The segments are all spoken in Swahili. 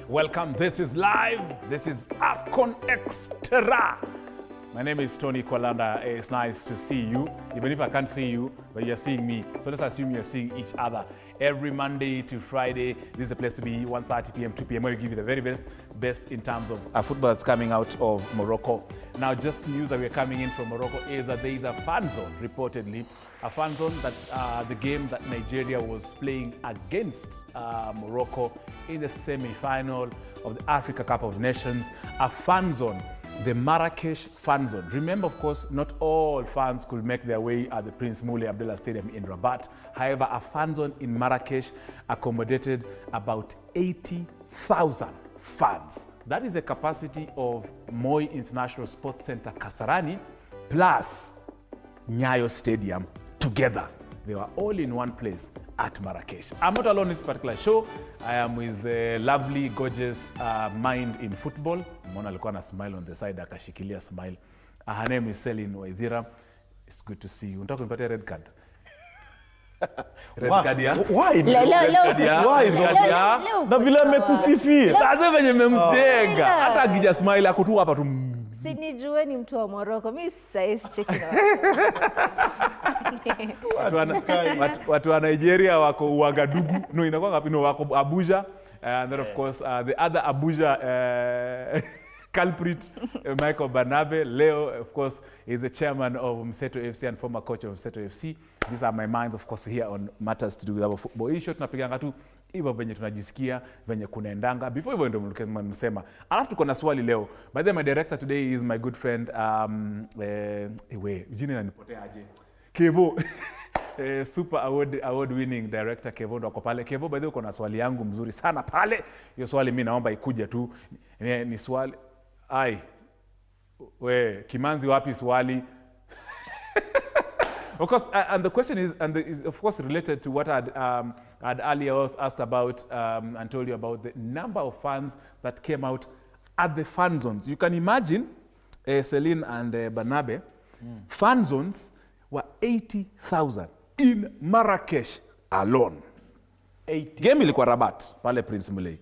Welcome. This is live. This is AFCON Extra. My name is Tony Kwalanda. It's nice to see you, even if I can't see you, but you're seeing me. So let's assume you're seeing each other. Every Monday to Friday, this is a place to be, 1:30 p.m., 2 p.m. where we give you the very best in terms of football that's coming out of Morocco. Now, just news that we're coming in from Morocco is that there is a fan zone, reportedly. A fan zone that the game that Nigeria was playing against Morocco in the semi-final of the Africa Cup of Nations. A fan zone. The Marrakesh fan zone. Remember, of course, not all fans could make their way at the Prince Moulay Abdullah Stadium in Rabat. However, a fan zone in Marrakesh accommodated about 80,000 fans. That is a capacity of Moi International Sports Center Kasarani plus Nyayo Stadium together. They were all in one place at Marrakesh. I'm not alone in this particular show. I am with the lovely, gorgeous mind in football. Mona alikuwa na smile on the side, akashikilia smile. Her name is Celine Waithira. It's good to see you. Unataka kunipatia red card? Red card ya? Why? Why? Na vile amekusifia. Sasa venye memjenga. Hata akija smile ako tu hapa tu. Sinijue ni mtu wa Morocco. Mimi sasa cheki watu wa Nigeria wako Ouagadougou. No, inakuwa ngapi? No, wako Abuja. And then, of course, the other Abuja culprit, Michael Banabe. Leo, of course, is the chairman of Mseto FC and former coach of Mseto FC. These are my minds, of course, here on matters to do with our football. Hii show tunapiganga tu hivyo venye tunajisikia, venye kunaendanga. Before hivyo ndio mnasema. Alafu tuko na swali leo. By the way, my director today is my good friend, jina inanipotea aje. Kevo. Super award winning director Kevo ndo ako pale. Kevo, by the way, uko na swali yangu mzuri sana pale. Hiyo swali mimi naomba ikuje tu. Ni swali Kimanzi wapi swali? Of course, and the question is, is of course related to what I'd earlier asked about and told you about the number of fans that came out at the fan zones. You can imagine, Celine and Banabe, fan zones were 80,000 in Marrakesh alone. 80. Game ilikuwa Rabat, pale Prince Moulay.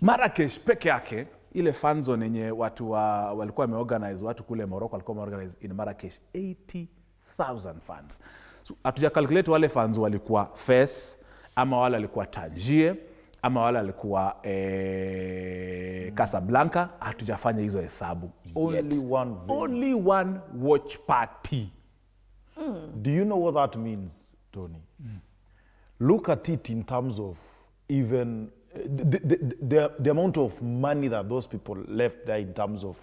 Marrakesh peke yake, ile fan zone yenye watu walikuwa wameorganize, watu kule Morocco walikuwa wameorganize in Marrakesh, 80,000 fans. So, hatuja calculate wale fans walikuwa Fes, ama wale walikuwa Tangier, ama wale walikuwa Casablanca. Hatujafanya hizo hesabu yet. Only one watch party. Do you know what that means, Tony? Look at it in terms of even the amount of money that those people left there in terms of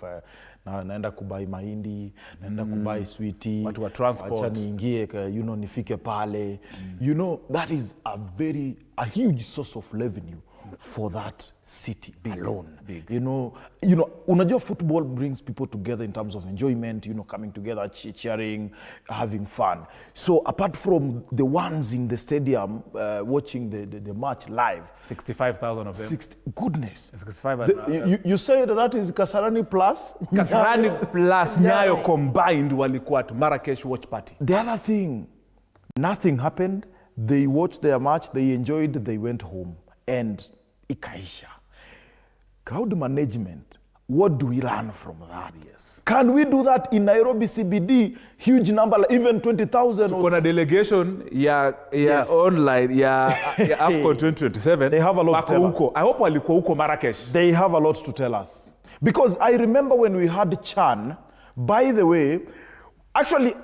naenda kubai mahindi, naenda kubai sweetie, watu wa transport, acha niingie nifike pale. You know, that is a huge source of revenue for that city alone. Big. You know, unajua football brings people together in terms of enjoyment, coming together, cheering, having fun. So apart from the ones in the stadium watching the match live, 65,000 of them. Goodness. 65. You say that is Kasarani plus? Kasarani plus Nyayo combined walikuwa at Marrakesh watch party. The other thing, nothing happened. They watched their match, they enjoyed, they went home. And ikaisha. Crowd management, what do we learn from that? Yes. Can we do that in Nairobi CBD? Huge number, even 20,000. Tuko na delegation Yes. online ya AFCON 2027. They have a lot to tell us. I hope walikuwa huko Marrakesh. They have a lot to tell us. Because I remember when we had Chan, by the way, actually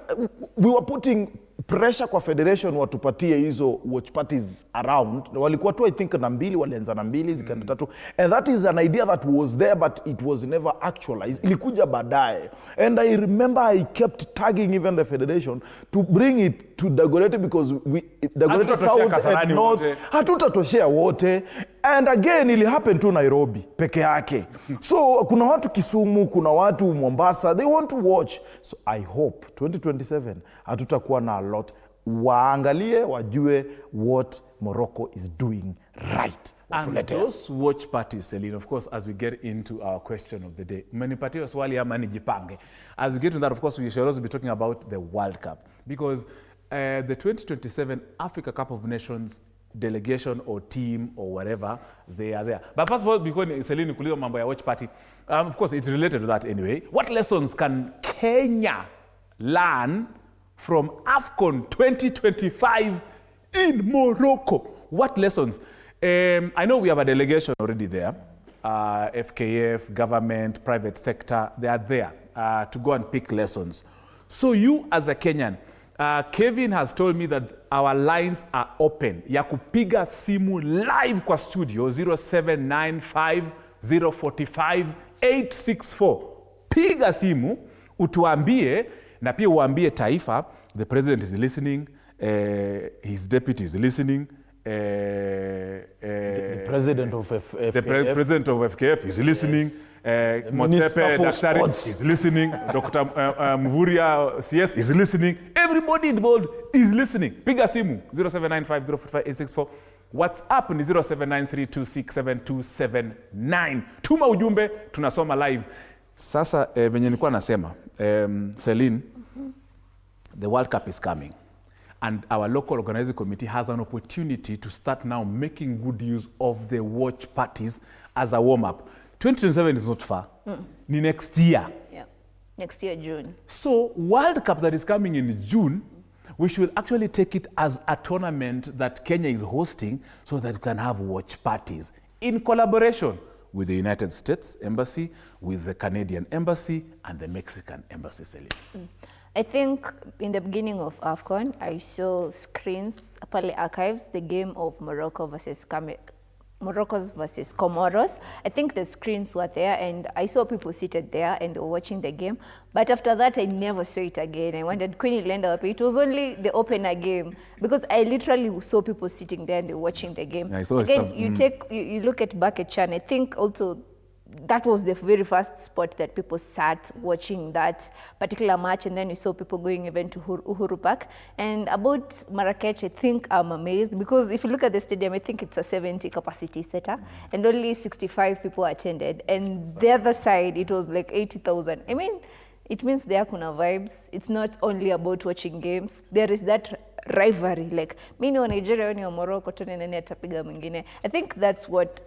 we were putting pressure kwa federation watupatie hizo watch parties around. Walikuwa tu I think na mbili, walianza na mbili zikaenda tatu. And that is an idea that was there but it was never actualized. Ilikuja baadaye. And I remember I kept tagging even the federation to bring it to Dagoretti because Dagoretti South and North hatutatoshea wote. And again, it happened to Nairobi peke yake. So kuna watu Kisumu, kuna watu Mombasa, they want to watch. So I hope 2027 hatutakuwa na a lot. Waangalie, wajue what Morocco is doing right. And those watch parties, Celine, of course, as we get into our question of the day, manipatia swali ama nijipange. As we get into that, of course, we shall also be talking about the World Cup. Because the 2027 Africa Cup of Nations delegation or team or whatever, they are there. But first of all, because Celine kuliza mambo ya watch party, of course it's related to that anyway. What lessons can Kenya learn from AFCON 2025 in Morocco? What lessons? I know we have a delegation already there. FKF, government, private sector, they are there to go and pick lessons. So you as a Kenyan, Kevin has told me that our lines are open. Ya kupiga simu live kwa studio 0795 045 864. Piga simu, utuambie, na pia uambie taifa, the president is listening, his deputy is listening, the president of FKF. The president of FKF is listening. Motsepe Daktari is listening. Dr. Mvuria CS is listening. Everybody involved is listening. Piga simu 0795045864. WhatsApp ni 0793267279. Tuma ujumbe, tunasoma live. Sasa venye nilikuwa nasema, Celine, the World Cup is coming. And our local organizing committee has an opportunity to start now making good use of the watch parties as a warm-up. 2027 is not far. Ni next year. Yeah, next year, June. So World Cup that is coming in June, we should actually take it as a tournament that Kenya is hosting so that we can have watch parties in collaboration with the United States Embassy, with the Canadian Embassy, and the Mexican Embassy. I think in the beginning of AFCON, I saw screens, Pale Archives, the game of Morocco versus Comoros. I think the screens were there and I saw people seated there and they were watching the game. But after that, I never saw it again. I wondered, Queen Lenda, it was only the opener game because I literally saw people sitting there and they were watching the game. Yeah, again, you look at Bucket Chan, I think also that was the very first spot that people sat watching that particular match, and then we saw people going even to Uhuru Park. And about Marrakech, I think I'm amazed because if you look at the stadium, I think it's a 70 capacity setter and only 65 people attended. And the other side, it was like 80,000. I mean, it means there kuna vibes. It's not only about watching games. There is that rivalry. Like, mimi wa Nigeria, wewe ni wa Morocco, tuone nani atapiga mwingine. I think that's what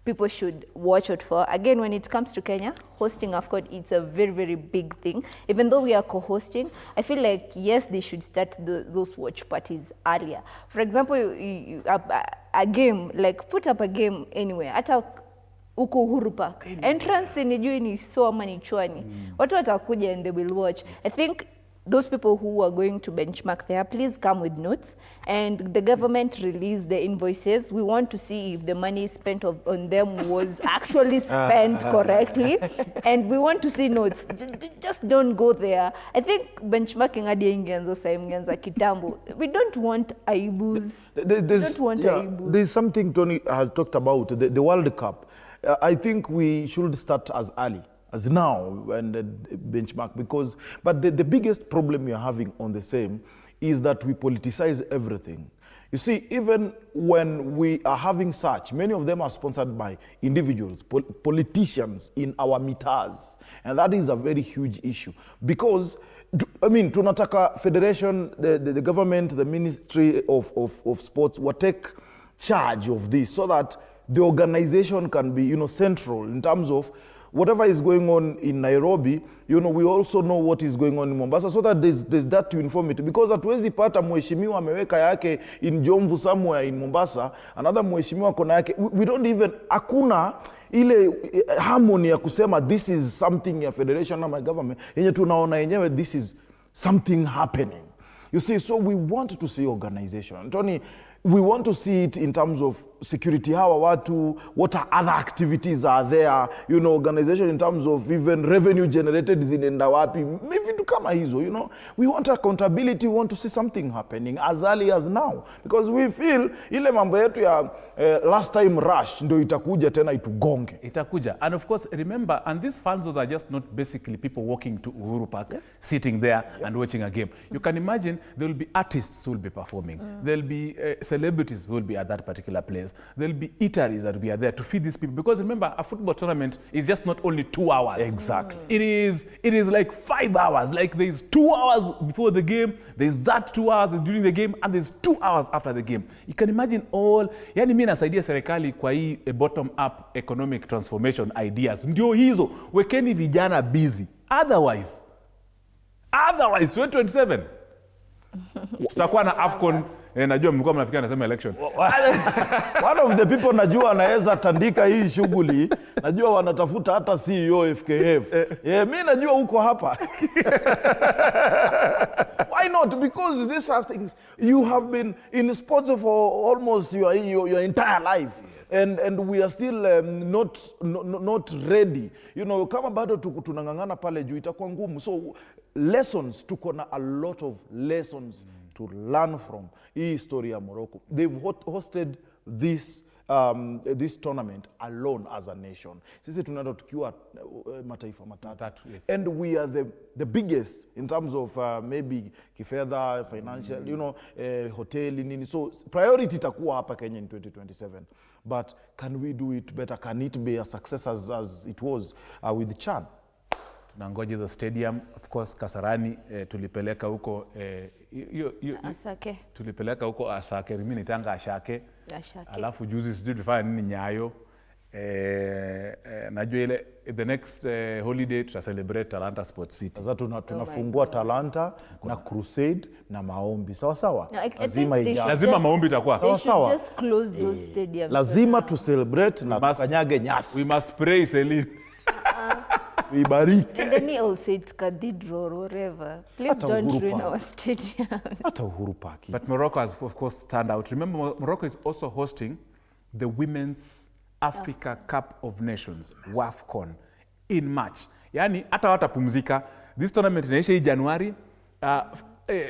people should watch out for. Again, when it comes to Kenya, hosting AFCON, it's a very, very big thing. Even though we are co-hosting, I feel like, yes, they should start those watch parties earlier. For example, a game, like put up a game anywhere. Hata uko Uhuru Park. Entrance nijui ni so ama ni chwani. Watu watakuja and they will watch. I think those people who are going to benchmark there, please come with notes. And the government release the invoices. We want to see if the money spent on them was actually spent correctly. And we want to see notes. Just don't go there. I think benchmarking hadi ingeanza saa ingeanza kitambo. We don't want aibus. There's something Tony has talked about, the World Cup. I think we should start as early as now and benchmark because, but the biggest problem we are having on the same is that we politicize everything. You see, even when we are having such, many of them are sponsored by individuals, politicians in our mitas. And that is a very huge issue because, I mean, tunataka federation, the government, the Ministry of Sports will take charge of this so that the organization can be, central in terms of whatever is going on in Nairobi, we also know what is going on in Mombasa so that there's that to inform it. Because hatuwezi pata mheshimiwa ameweka yake in Jomvu somewhere in Mombasa, another mheshimiwa kona yake. We don't even, hakuna ile harmony ya kusema this is something ya federation or my government. Yenye tunaona yenyewe this is something happening. You see, so we want to see organization. Tony, we want to see it in terms of security, hawa watu, what other activities are there, organization in terms of even revenue generated zinaenda wapi, vitu kama hizo, We want accountability, we want to see something happening as early as now. Because we feel, ile mambo yetu ya last time rush, ndo itakuja tena itugonge. Itakuja. And of course, remember, and these fans are just not basically people walking to Uhuru Park, sitting there and watching a game. You can imagine there will be artists who will be performing. There will be celebrities who will be at that particular place. volunteers. There'll be eateries that we are there to feed these people. Because remember, a football tournament is just not only 2 hours. Exactly. It is like 5 hours. Like there's 2 hours before the game, there's that 2 hours during the game, and there's 2 hours after the game. You can imagine all, yani mimi nasaidia serikali kwa hii bottom up economic transformation ideas. Ndio hizo, wekeni vijana busy. Otherwise 2027 tutakuwa na AFCON. Najua mlikuwa mnafikia nasema election. One of the people najua anaweza tandika hii shughuli, najua wanatafuta hata CEO FKF. Mimi najua uko hapa. Why not? Because these are things you have been in sports for almost your entire life. And we are still not ready. You know, kama bado tunangangana pale juu itakuwa ngumu. So lessons, tuko na a lot of lessons to learn from hii story ya Morocco. They've hosted this tournament alone as a nation. Sisi tunaenda tukiwa mataifa matatu. Yes. And we are the biggest in terms of maybe kifedha, financial, you know, hoteli nini. So priority itakuwa hapa Kenya in 2027. But can we do it better? Can it be a success as it was with Chan? Tunangoja hizo stadium, of course Kasarani tulipeleka huko Asake. Tulipeleka huko Asake, mimi nitanga Ashake. Alafu juzi sijui tulifanya nini Nyayo. Najua ile the next holiday tuta celebrate Talanta Sports City. Sasa tunafungua Talanta na Crusade na maombi. Sawa sawa. Lazima maombi itakuwa. Sawa sawa. Just close those stadiums. Lazima to celebrate na tukanyage nyasi. We must pray Celine. Ibariki. And then he also said cathedral or whatever. Please don't ruin our stadium. Hata Uhuru Park. But Morocco has of course turned out. Remember, Morocco is also hosting the Women's Africa Cup of Nations, AFCON, in March. Yani hata watapumzika. This tournament inaisha hii Januari.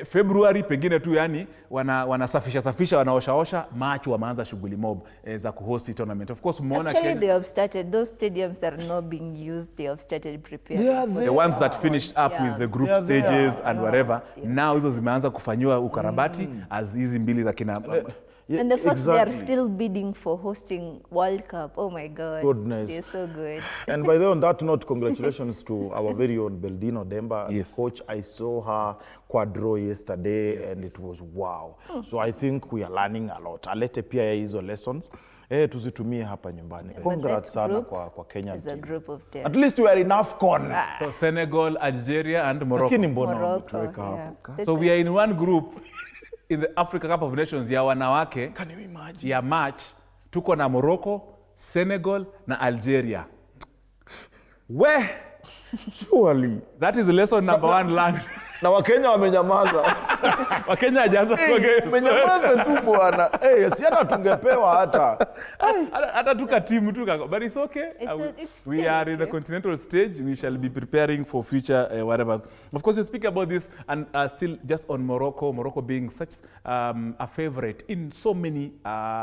February pengine tu, yani wanasafisha wanaoshaosha. March wameanza shughuli mob za kuhost tournament. Of course umeona actually they have started those stadiums that are not being used. They have started preparing. The ones that finished up with the group stages and whatever. Now hizo zimeanza kufanywa ukarabati as hizi mbili za kina. And the fact they are still bidding for hosting World Cup. Oh my God. Goodness. They're so good. And by the way, on that note, congratulations to our very own Beldino Demba. Yes. Coach, I saw her quadro yesterday and it was wow. So I think we are learning a lot. Alete pia ya hizo lessons. Tuzitumie hapa nyumbani. Congrats sana kwa Kenya team. A group of 10. At least we are in AFCON. So Senegal, Algeria and Morocco. Lakini mbona tuweka hapo? So we are in one group in the Africa Cup of Nations ya wanawake. Can you imagine? Ya March tuko na Morocco, Senegal na Algeria. Where? Surely. That is lesson number 1 learned. Na Wakenya wamenyamaza. Wakenya hajaanza kuongea. Wamenyamaza tu bwana. Si hata tungepewa hata. Hata tuka timu tuka, but it's okay. We are in the continental stage. We shall be preparing for future whatever. Of course, we speak about this and still just on Morocco being such a favorite in so many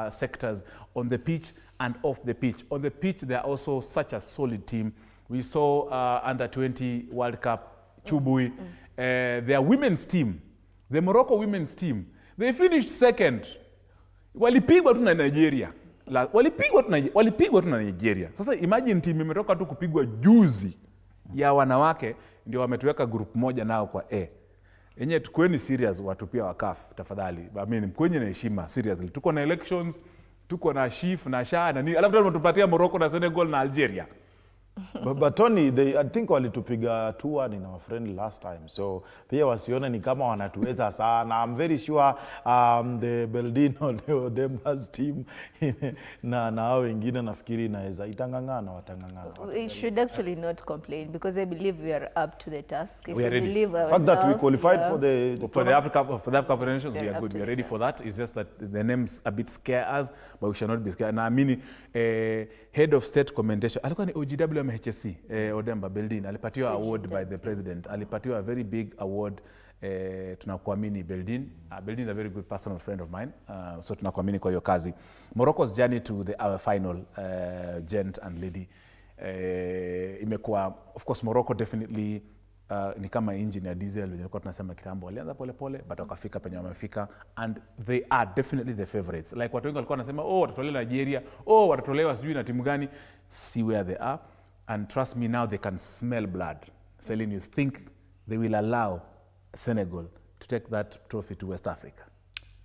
sectors on the pitch and off the pitch. On the pitch, they are also such a solid team. We saw under 20 World Cup Chubui. Their women's team, the Morocco women's team, they finished second. Walipigwa tu na Nigeria. Walipigwa tu na Nigeria. Sasa imagine team imetoka tu kupigwa juzi ya wanawake, ndio wametuweka group moja nao kwa A. Yenye tukweni serious watu pia wa CAF tafadhali. I mean mkwenye na heshima seriously. Tuko na elections, tuko na chief na sha na nini. Alafu tupatia Morocco na Senegal na Algeria. But Tony, I think walitupiga 2-1 in our friend last time. So pia wasione ni kama wanatuweza sana. I'm very sure the Beldino Demba's team na hao wengine nafikiri inaweza itangangana watangangana. We should actually not complain because I believe we are up to the task. We are ready. The fact that we qualified for the Africa Nations, we are good. We are ready for that. It's just that the names a bit scare us, but we shall not be scared. Na amini head of state commendation alikuwa ni OGW MHSC Odemba Beldin alipatiwa award by the president. Alipatiwa a very big award. Tunakuamini Beldin. Beldin is a very good personal friend of mine. So tunakuamini kwa hiyo kazi. Morocco's journey to our final gent and lady imekuwa, of course Morocco definitely ni kama engine ya diesel wenye tulikuwa tunasema kitambo, walianza pole pole but wakafika penye wamefika, and they are definitely the favorites. Like watu wengi walikuwa wanasema watatolewa Nigeria, watatolewa sijui na timu gani. See where they are, and trust me, now they can smell blood. Celine, you think they will allow Senegal to take that trophy to West Africa?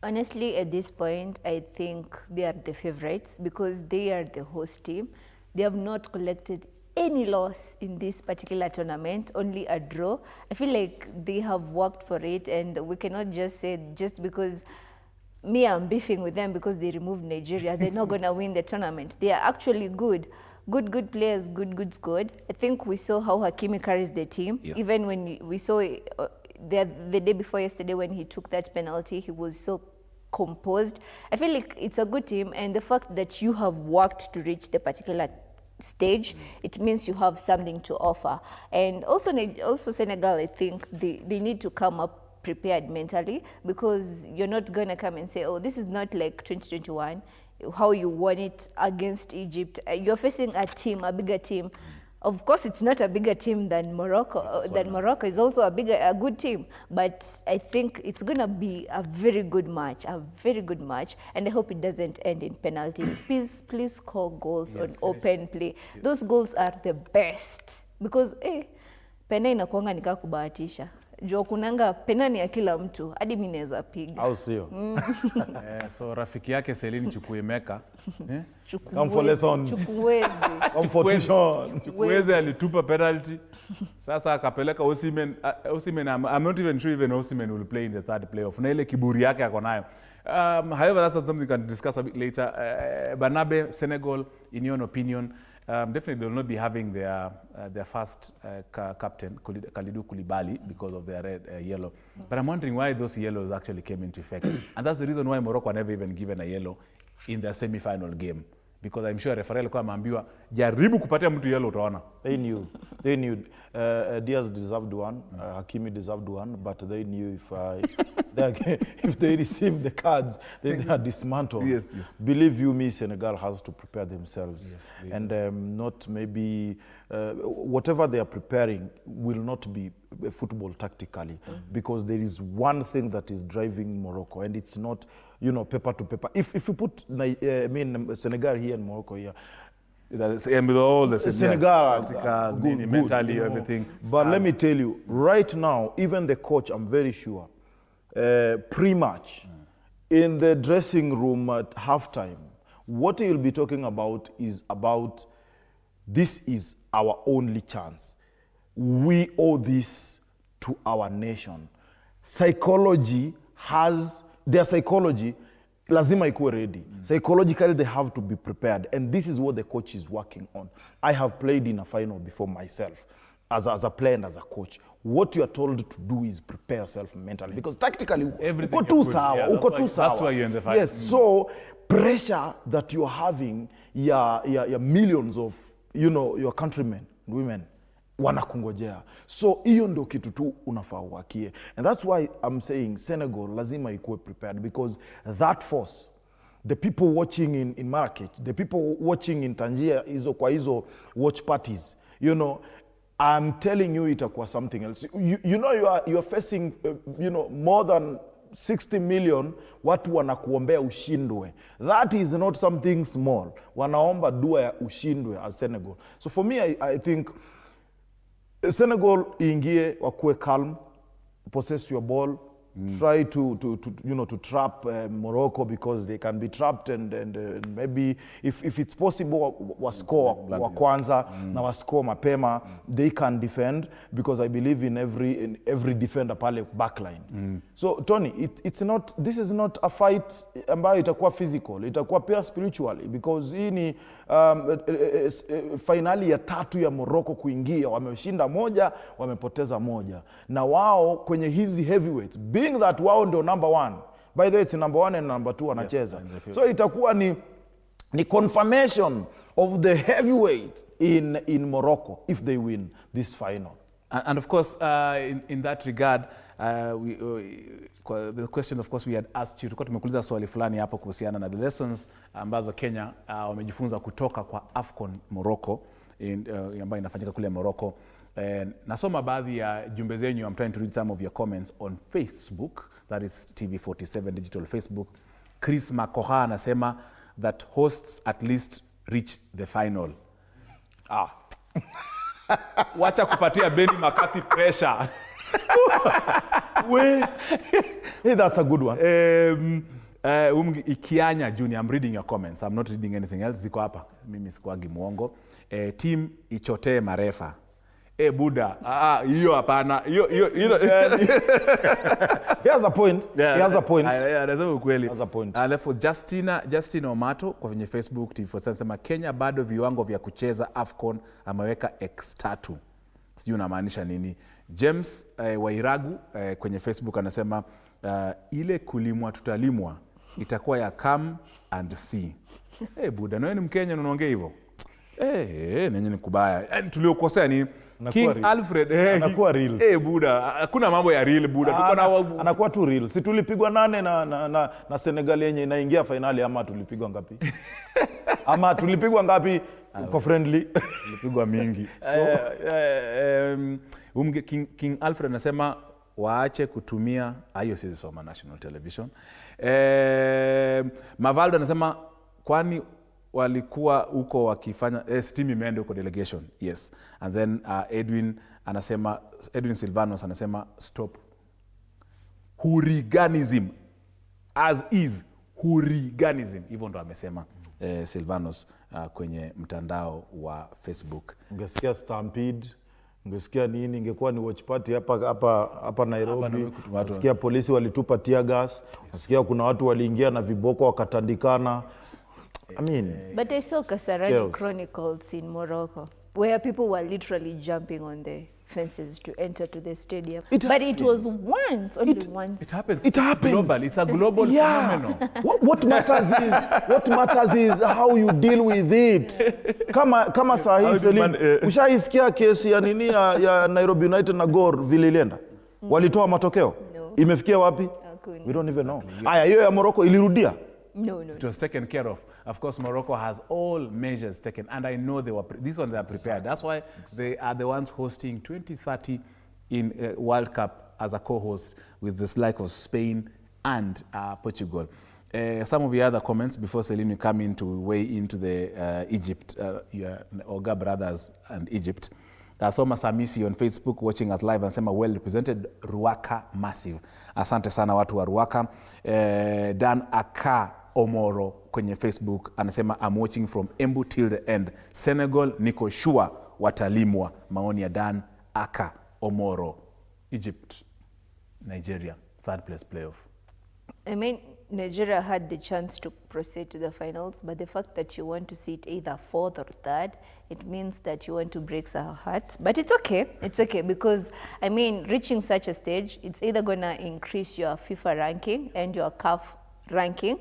Honestly, at this point, I think they are the favorites because they are the host team. They have not collected any loss in this particular tournament, only a draw. I feel like they have worked for it, and we cannot just say just because I'm beefing with them because they removed Nigeria, they're not going to win the tournament. They are actually good. Good players, good squad. I think we saw how Hakimi carries the team. Yes. Even when we saw the day before yesterday when he took that penalty, he was so composed. I feel like it's a good team, and the fact that you have worked to reach the particular stage, it means you have something to offer. And also Senegal, I think they need to come up prepared mentally, because you're not going to come and say, this is not like 2021, how you won it against Egypt. You're facing a bigger team. Of course, it's not a bigger team than Morocco. Morocco is also a good team. But I think it's going to be a very good match, and I hope it doesn't end in penalties. Please score goals on open play. Yes. Those goals are the best, because pena inakuanga nika kubahatisha. Jo kunanga pena ni ya kila mtu, hadi mimi naweza piga. Au sio? So rafiki yake Celine Chukwuemeka, come for lessons. Chukwueze alitupa penalty. Sasa akapeleka Osimhen. I'm not even sure even Osimhen will play in the third playoff. Na ile kiburi yake ako nayo. However, that's something we can discuss a bit later. Banabe, Senegal, in your opinion, definitely they will not be having their first captain, Kalidou Koulibaly, because of their red yellow. But I'm wondering why those yellows actually came into effect. And that's the reason why Morocco never even given a yellow in their semi-final game. Because I'm sure referee alikuwa ameambiwa jaribu kupatia mtu yellow utaona. They knew. Diaz deserved one, Hakimi deserved one, but they knew if they received the cards, then they are dismantled. Yes. Believe you me, Senegal has to prepare themselves. Yes, and not maybe, whatever they are preparing will not be football tactically, because there is one thing that is driving Morocco, and it's not, paper to paper. If you put Senegal here and Morocco here, and with all the Senegal, good, mentally, everything. But let me tell you, right now, even the coach, I'm very sure, pre-match, in the dressing room at halftime, what he'll be talking about is about, this is our only chance. We owe this to our nation. Their psychology, lazima ikuwe ready. Psychologically, they have to be prepared. And this is what the coach is working on. I have played in a final before myself, as a player and as a coach. What you are told to do is prepare yourself mentally. Because tactically, uko tu sawa. That's why you're in the fight. Yes, so pressure that you're having, your millions of, your countrymen, women, wanakungojea. So hiyo ndo kitu tu unafaa uwakie. And that's why I'm saying Senegal lazima ikuwe prepared, because that force, the people watching in Marrakech, the people watching in Tangier, kwa hizo watch parties, I'm telling you itakuwa something else. You are facing more than 60 million watu wanakuombea ushindwe. That is not something small. Wanaomba dua ya ushindwe as Senegal. So for me, I think Senegal ingie wakuwe calm, possess your ball, try to trap Morocco, because they can be trapped, and maybe if it's possible wascore wa kwanza na wascore mapema, they can defend, because I believe in every defender pale backline. So Tony, this is not a fight ambayo itakuwa physical, itakuwa pia spiritually, because hii ni finali ya 3 ya Morocco kuingia, wameshinda 1, wamepoteza 1, na wao kwenye hizi heavyweights, being that wao ndio number 1, by the way it's number 1 and number 2 wanacheza, so itakuwa ni confirmation of the heavyweight in Morocco if they win this final. And of course, in that regard, the question of course we had asked you, tulikuwa tumekuuliza swali fulani hapo kuhusiana na the lessons ambazo Kenya wamejifunza kutoka kwa AFCON Morocco, ambayo inafanyika kule Morocco. Nasoma baadhi ya jumbe zenyu. I'm trying to read some of your comments on Facebook. That is TV47 Digital Facebook. Chris Makoha anasema that hosts at least reach the final. Wacha kupatia Benny McCarthy pressure. Hey, that's a good one. Ikianya Junior, I'm reading your comments. I'm not reading anything else. Ziko hapa. Mimi sikuagi muongo. Team ichotee marefa. Buda. Hiyo hapana. Hiyo. He has a point. Yeah, he has a point. Anasema ukweli. Has a point. Alafu Justin Omato kwenye Facebook TV4 anasema Kenya bado viwango vya kucheza AFCON, ameweka X3. Sijui unamaanisha nini. James Wairagu kwenye Facebook anasema ile kulimwa tutalimwa itakuwa ya come and see. Buda, na wewe ni Mkenya unaongea hivyo? Nenye ni kubaya. Yaani tuliokosea ni King real. Alfred. Anakuwa real. Buda, hakuna mambo ya real Buda. Tuko na anakuwa tu real. Si tulipigwa 8 na Senegal yenye inaingia finali, ama tulipigwa ngapi? Ama tulipigwa ngapi kwa friendly? Tulipigwa mingi. So King Alfred anasema waache kutumia hiyo sisi soma national television. Mavaldo anasema kwani walikuwa huko wakifanya team imeenda huko delegation. Yes. And then Edwin Silvanos anasema stop hooliganism as is hooliganism. Hivyo ndo amesema Silvanos kwenye mtandao wa Facebook. Ungesikia Stampede, ungesikia nini, ingekuwa ni watch party hapa Nairobi. Ungesikia polisi walitupa tear gas, ungesikia kuna watu waliingia na viboko wakatandikana. I mean, but I saw Kasarani Chronicles in Morocco where people were literally jumping on the fences to enter to the stadium. But it was once, only once. It happens. It happens. Global. It's a global phenomenon. What matters is how you deal with it. Kama saa hii Selim, ushaisikia kesi ya nini ya Nairobi United na Gor vile ilienda? Walitoa matokeo? No. Imefikia wapi? We don't even know. Aya, hiyo ya Morocco ilirudia? No. It was taken care of. Of course, Morocco has all measures taken, and I know these ones are prepared. That's why they are the ones hosting 2030 in World Cup as a co-host with the like of Spain and Portugal. Some of the other comments before Celine come in to weigh into the Egypt, Oga brothers and Egypt. Thomas Amisi on Facebook watching us live anasema well represented, Ruaka massive. Asante sana watu wa Ruaka. Dan Aka Omoro kwenye Facebook anasema I'm watching from Embu till the end. Senegal niko sure watalimwa. Maoni ya Dan Aka Omoro. Egypt, Nigeria, third place playoff. I mean, Nigeria had the chance to proceed to the finals, but the fact that you want to see it either fourth or third, it means that you want to break our hearts. But it's okay. It's okay because, I mean, reaching such a stage, it's either going to increase your FIFA ranking and your CAF ranking,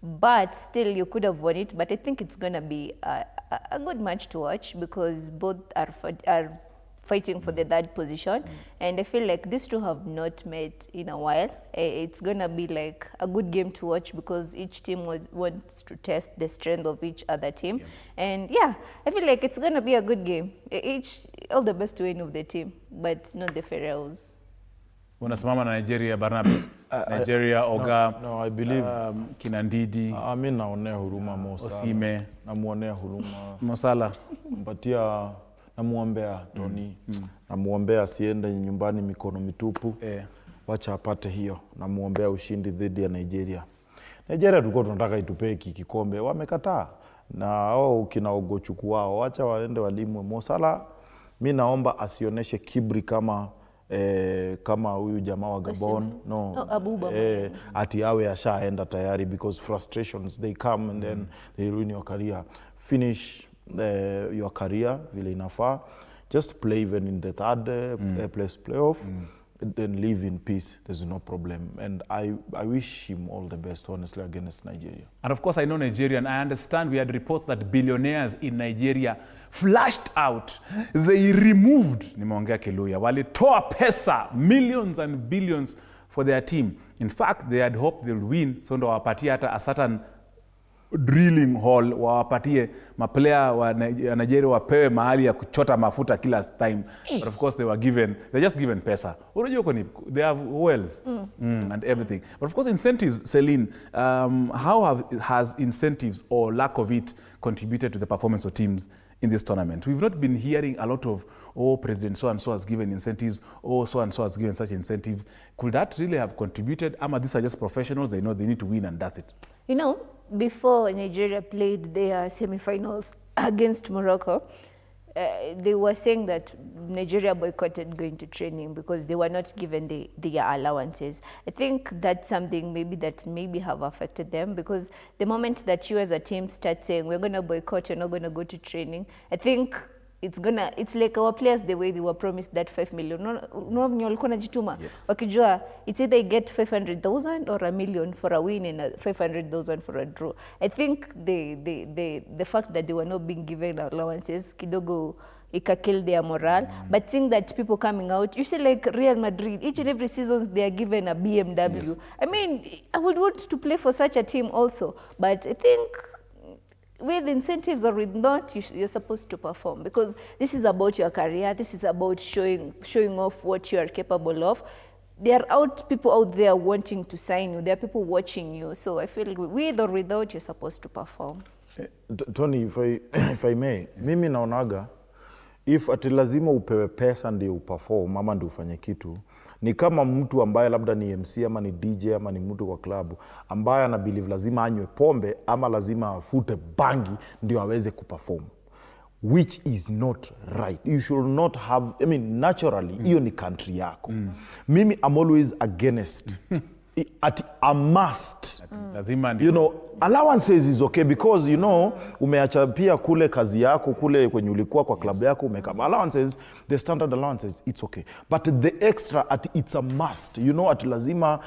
but still you could have won it. But I think it's going to be a good match to watch because both are fighting for the third position, and I feel like these two have not met in a while. It's gonna be like a good game to watch because each team wants to test the strength of each other team, and yeah, I feel like it's gonna be a good game. All the best to any of the team, but not the Pharaohs. Unasimama na Nigeria, Barnaby? Nigeria, Oga, no, I believe Kinandidi. Mimi naonea huruma Mosala. Osime. Namuonea huruma. Mosala. Mpatia, namuombea Tony. Namuombea asiende nyumbani mikono mitupu. Wacha apate hiyo. Namuombea ushindi dhidi ya Nigeria. Nigeria tulikuwa tunataka itupee kikombe, wamekataa. Na kina Ogochukwu wao, wacha waende walimwe. Mosala, mimi naomba asioneshe kibri kama huyu jamaa wa Gabon. Ati awe ashaenda tayari, because frustrations they come and then they ruin your career. Finish your career vile inafaa. Just play even in the third place playoff. Then live in peace. There's no problem. And I wish him all the best, honestly, against Nigeria. And of course, I know Nigeria, and I understand we had reports that billionaires in Nigeria flashed out. They removed, nimeongea Kiluya, walitoa pesa, millions and billions for their team. In fact, they had hoped they'll win, so ndo wapatia hata a certain drilling hall, wawapatie maplayer wa Nigeria wapewe mahali ya kuchota mafuta kila time. But of course they're just given pesa. They have wells and everything. But of course incentives, Celine, how has incentives or lack of it contributed to the performance of teams in this tournament? We've not been hearing a lot of, President so-and-so has given incentives, so-and-so has given such incentives. Could that really have contributed? These are just professionals, they know they need to win and that's it. You know, before Nigeria played their semi-finals against Morocco, they were saying that Nigeria boycotted going to training because they were not given their allowances. I think that's something maybe have affected them, because the moment that you as a team start saying, we're going to boycott, you're not going to go to training, I think it's like our players, the way they were promised that 5 million. Yes. Wakijua, it's either get 500,000 or $1 million for a win and 500,000 for a draw. I think the fact that they were not being given allowances, kidogo ika-kill their morale. But seeing that people coming out, you see like Real Madrid, each and every season they are given a BMW. Yes. I mean, I would want to play for such a team also. But I think with incentives or with not, you're supposed to perform, because this is about your career. This is about showing off what you are capable of. There are people out there wanting to sign you. There are people watching you. So I feel with or without, you're supposed to perform. Tony, if I may, mimi naonaga, if ati lazima upewe pesa ndio uperform ama ndio ufanye kitu, ni kama mtu ambaye labda ni MC ama ni DJ ama ni mtu kwa klabu ambaye ana believe lazima anywe pombe ama lazima afute bangi ndio aweze kuperform, which is not right. You should not have, naturally hiyo ni country yako. Mimi I'm always against at a must. Allowances is okay, because umeacha pia kule kazi yako kule kwenye ulikuwa kwa club yako umekama. Allowances, the standard allowances, it's okay, but the extra it's a must. At lazima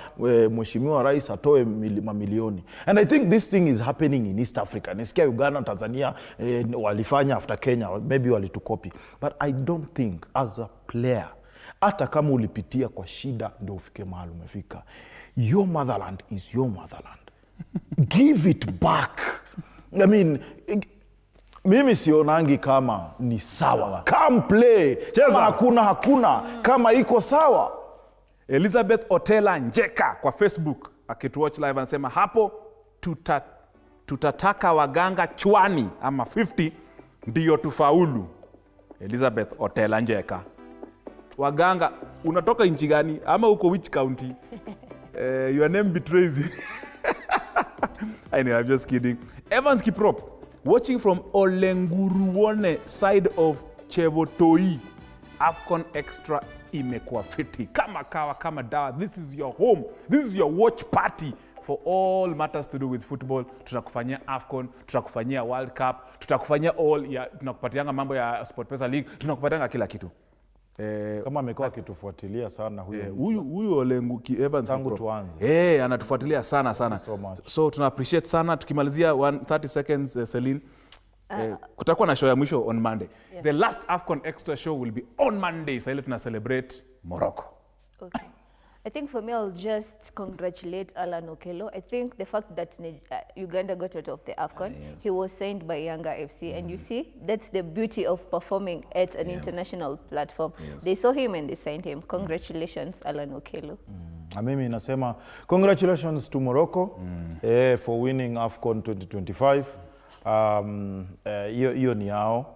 mheshimiwa rais atoe mamilioni. And I think this thing is happening in East Africa. Nisikia Uganda, Tanzania walifanya after Kenya, maybe walitukopi. But I don't think as a player, hata kama ulipitia kwa shida ndio ufike mahali umefika, your motherland is your motherland. Give it back. Mimi sionangi kama ni sawa. Come play. Kama hakuna. Kama iko sawa. Elizabeth Otela Njeka kwa Facebook akituwatch live anasema hapo tutataka waganga chwani ama 50 ndio tufaulu. Elizabeth Otela Njeka. Waganga unatoka nchi gani ama uko which county? Your name betrays you. I know, I'm just kidding. Evans Kiprop, watching from Olenguruone side of Chebotoi. AFCON Extra imekuwa fiti. Kama kawa, kama dawa. This is your home. This is your watch party for all matters to do with football. Tutakufanyia AFCON, tutakufanyia World Cup, tutakufanyia tunakupatianga mambo ya SportPesa League, tunakupatianga kila kitu. Kama amekuwa akitufuatilia sana huyu Olengu Evans tangu tuanze. Anatufuatilia sana. So tuna appreciate sana. Tukimalizia 30 seconds Celine. Kutakuwa na show ya mwisho on Monday. Yeah. The last AFCON Extra show will be on Monday. Sasa ile tuna celebrate Morocco. Okay. I think for me, I'll just congratulate Alan Okello. I think the fact that Uganda got out of the AFCON, yes. He was signed by Yanga FC. And you see, that's the beauty of performing at an international platform. Yes. They saw him and they signed him. Congratulations, Alan Okello. Mimi nasema, congratulations to Morocco for winning AFCON 2025. Hiyo ni yao.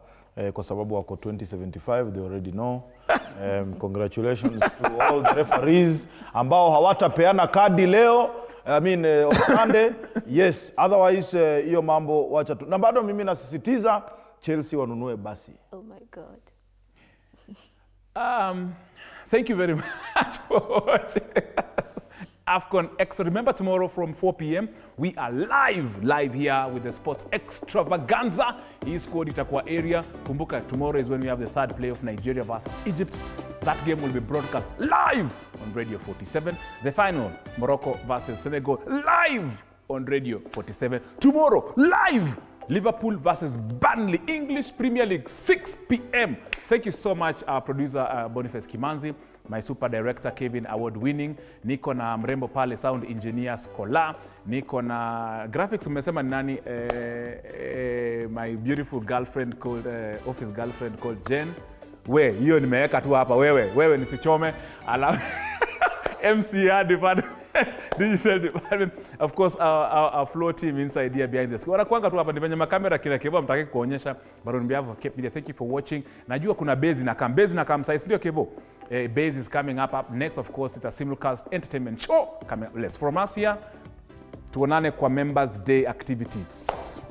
Kwa sababu wako 2075, they already know. Congratulations to all the referees ambao hawatapeana kadi leo. On Sunday. Yes, otherwise hiyo mambo wacha tu. Na bado mimi nasisitiza Chelsea wanunue basi. Oh my God. Thank you very much for watching AFCON Extra. Remember, tomorrow from 4 p.m. we are live here with the sports extravaganza. Hii squad itakuwa area. Kumbuka, tomorrow is when we have the third play of Nigeria versus Egypt. That game will be broadcast live on Radio 47. The final, Morocco versus Senegal, live on Radio 47. Tomorrow, live Liverpool versus Burnley, English Premier League, 6 p.m. Thank you so much, our producer Boniface Kimanzi, my super director Kevin, award winning. Niko na mrembo pale, sound engineer Skola. Niko na graphics umesema nani, my beautiful girlfriend called, office girlfriend called Jen. Hiyo nimeweka tu hapa, wewe nisichome. MCR department, digital department, of course our floor team inside here behind the screen. Wanakuanga tu hapa ni venye makamera kila Kevo mtaki kuonyesha, but on behalf of Cape Media, thank you for watching. Najua kuna base na kam size ndio Kevo. Base is coming up next, of course it's a simulcast entertainment show coming less from us here. Tuonane kwa Members Day activities.